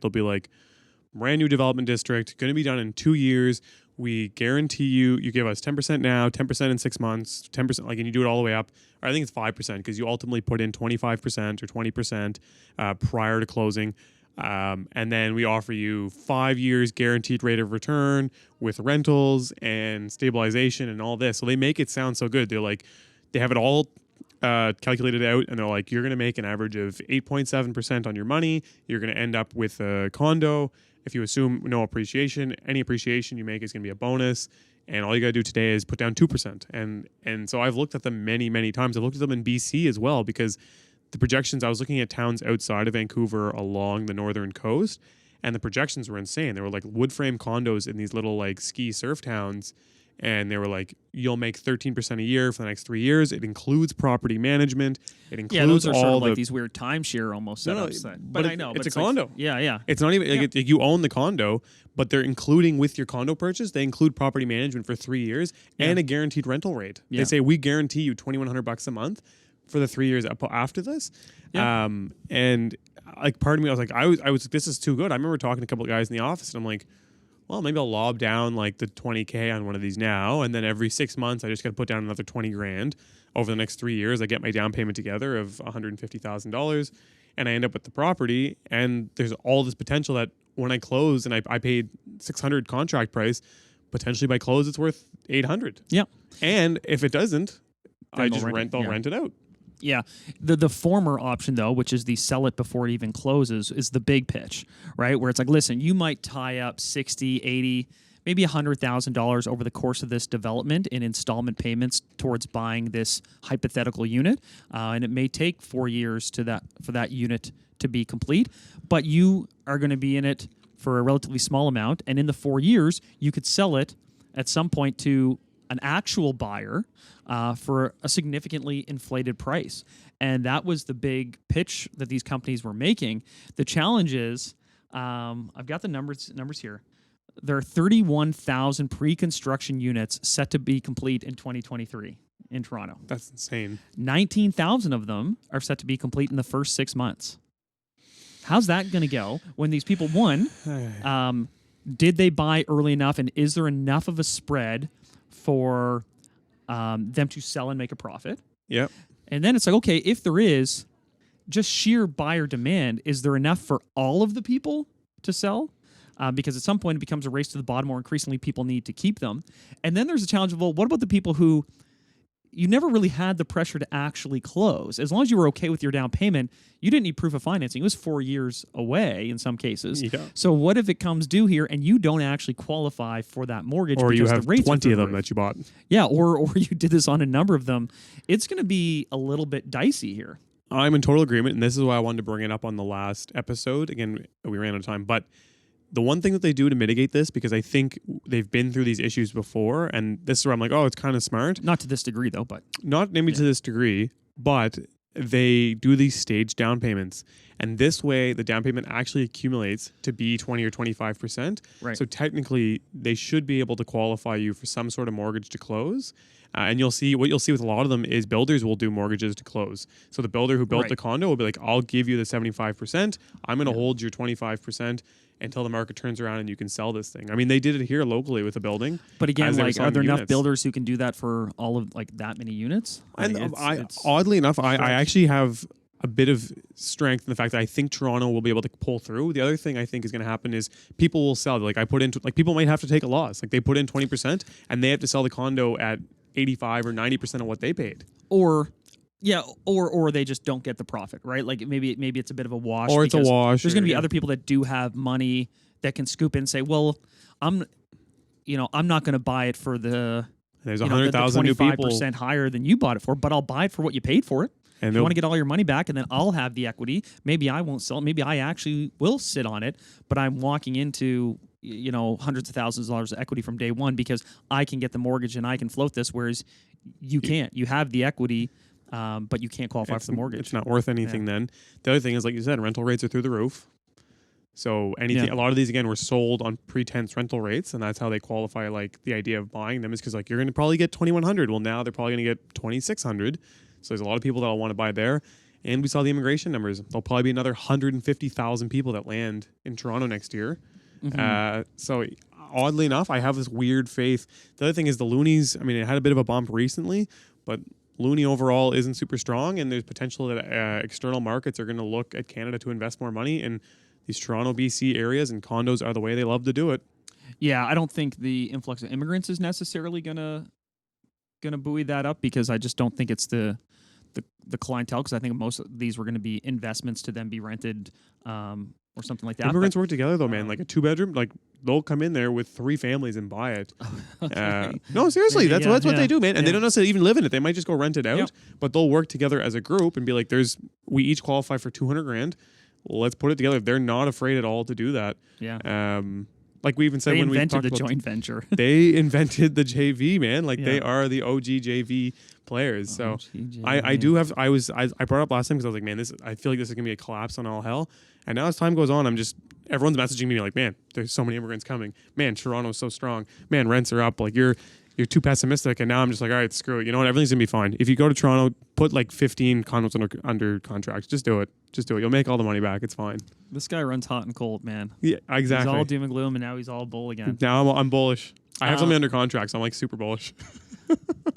They'll be like, brand new development district, going to be done in 2 years. We guarantee you give us 10% now, 10% in 6 months, 10%, like, and you do it all the way up. Or I think it's 5% because you ultimately put in 25% or 20% prior to closing. And then we offer you 5 years guaranteed rate of return with rentals and stabilization and all this. So they make it sound so good. They're like, they have it all calculated out, and they're like, you're going to make an average of 8.7% on your money. You're going to end up with a condo. If you assume no appreciation, any appreciation you make is going to be a bonus. And all you got to do today is put down 2%. And so I've looked at them many, many times. I've looked at them in BC as well, because the projections, I was looking at towns outside of Vancouver along the northern coast, and the projections were insane. They were like wood frame condos in these little like ski surf towns. And they were like, you'll make 13% a year for the next 3 years. It includes property management. It includes those are all sort of like these weird timeshare almost setups. But I know. It's a like, condo. Yeah. It's not even, like, you own the condo, but they're including with your condo purchase, they include property management for 3 years and a guaranteed rental rate. Yeah. They say, we guarantee you $2,100 a month for the 3 years after this. Yeah. And like, part of me, I was like, I was, this is too good. I remember talking to a couple of guys in the office, and I'm like, well, maybe I'll lob down like the 20K on one of these now, and then every 6 months I just got to put down another 20 grand over the next 3 years. I get my down payment together of $150,000, and I end up with the property. And there's all this potential that when I close, and I paid $600 contract price, potentially by close it's worth $800. Yeah. And if it doesn't, Then I they'll just rent it out. Yeah. The former option, though, which is the sell it before it even closes, is the big pitch, right? Where it's like, listen, you might tie up 60, 80, maybe $100,000 over the course of this development in installment payments towards buying this hypothetical unit. And it may take 4 years for that unit to be complete, but you are going to be in it for a relatively small amount. And in the 4 years, you could sell it at some point to an actual buyer for a significantly inflated price. And that was the big pitch that these companies were making. The challenge is, I've got the numbers here. There are 31,000 pre-construction units set to be complete in 2023 in Toronto. That's insane. 19,000 of them are set to be complete in the first 6 months. How's that going to go when these people, one, did they buy early enough, and is there enough of a spread for them to sell and make a profit? Yep. And then it's like, okay, if there is just sheer buyer demand, is there enough for all of the people to sell? Because at some point it becomes a race to the bottom, or increasingly people need to keep them. And then there's a challenge of, well, what about the people who you never really had the pressure to actually close? As long as you were okay with your down payment, you didn't need proof of financing. It was 4 years away in some cases. Yeah. So what if it comes due here and you don't actually qualify for that mortgage? Or you because have the rates 20 are of them through the roof? that you bought. Yeah, or you did this on a number of them. It's going to be a little bit dicey here. I'm in total agreement, and this is why I wanted to bring it up on the last episode. Again, we ran out of time, but the one thing that they do to mitigate this, because I think they've been through these issues before, and this is where I'm like, oh, it's kind of smart. Not to this degree, though, but... Not maybe to this degree, but they do these staged down payments. And this way, the down payment actually accumulates to be 20 or 25%. Right. So technically, they should be able to qualify you for some sort of mortgage to close. And you'll see, what you'll see with a lot of them is builders will do mortgages to close. So the builder who built the condo will be like, I'll give you the 75%. I'm going to hold your 25% until the market turns around and you can sell this thing. I mean, they did it here locally with a building. But again, like, are there enough units. builders who can do that for all of like that many units? And it's oddly enough, I actually have a bit of strength in the fact that I think Toronto will be able to pull through. The other thing I think is going to happen is people will sell. Like, people might have to take a loss. Like, they put in 20% and they have to sell the condo at 85 or 90% of what they paid. Or they just don't get the profit, right? Like maybe it's a bit of a wash. Or it's a wash. There's going to be other people that do have money that can scoop in and say, well, I'm not going to buy it for the... There's 100,000 new people. 25% higher than you bought it for, but I'll buy it for what you paid for it. And you want to get all your money back, and then I'll have the equity. Maybe I won't sell it. Maybe I actually will sit on it, but I'm walking into hundreds of thousands of dollars of equity from day one because I can get the mortgage and I can float this, whereas you can't. You have the equity, but you can't qualify for the mortgage. It's not worth anything then. The other thing is, like you said, rental rates are through the roof. So a lot of these, again, were sold on pretense rental rates, and that's how they qualify, like, the idea of buying them is because, like, you're going to probably get $2,100. Well, now they're probably going to get $2,600. So there's a lot of people that will want to buy there. And we saw the immigration numbers. There'll probably be another 150,000 people that land in Toronto next year. So oddly enough, I have this weird faith. The other thing is the loonies. I mean, it had a bit of a bump recently, but loonie overall isn't super strong, and there's potential that external markets are going to look at Canada to invest more money in these Toronto, BC areas, and condos are the way they love to do it. Yeah, I don't think the influx of immigrants is necessarily gonna buoy that up, because I just don't think it's the clientele, because I think most of these were going to be investments to then be rented or something like that. Immigrants work together though, man. Like a 2-bedroom, like they'll come in there with 3 families and buy it. No, seriously, that's what they do, man. And they don't necessarily even live in it. They might just go rent it out, but they'll work together as a group and be like, we each qualify for $200,000. Let's put it together. They're not afraid at all to do that. Yeah. Like we even said they when we invented talked the about joint venture. They invented the JV, man. Like they are the OG JV players. So I brought up last time because I was like, man, I feel like this is gonna be a collapse on all hell. And now as time goes on, everyone's messaging me like, man, there's so many immigrants coming. Man, Toronto's so strong. Man, rents are up. Like you're too pessimistic. And now I'm just like, all right, screw it. You know what? Everything's gonna be fine. If you go to Toronto, put like 15 condos under contract. Just do it. You'll make all the money back. It's fine. This guy runs hot and cold, man. Yeah, exactly. He's all doom and gloom, and now he's all bull again. Now I'm bullish. I have something under contract, so I'm like super bullish.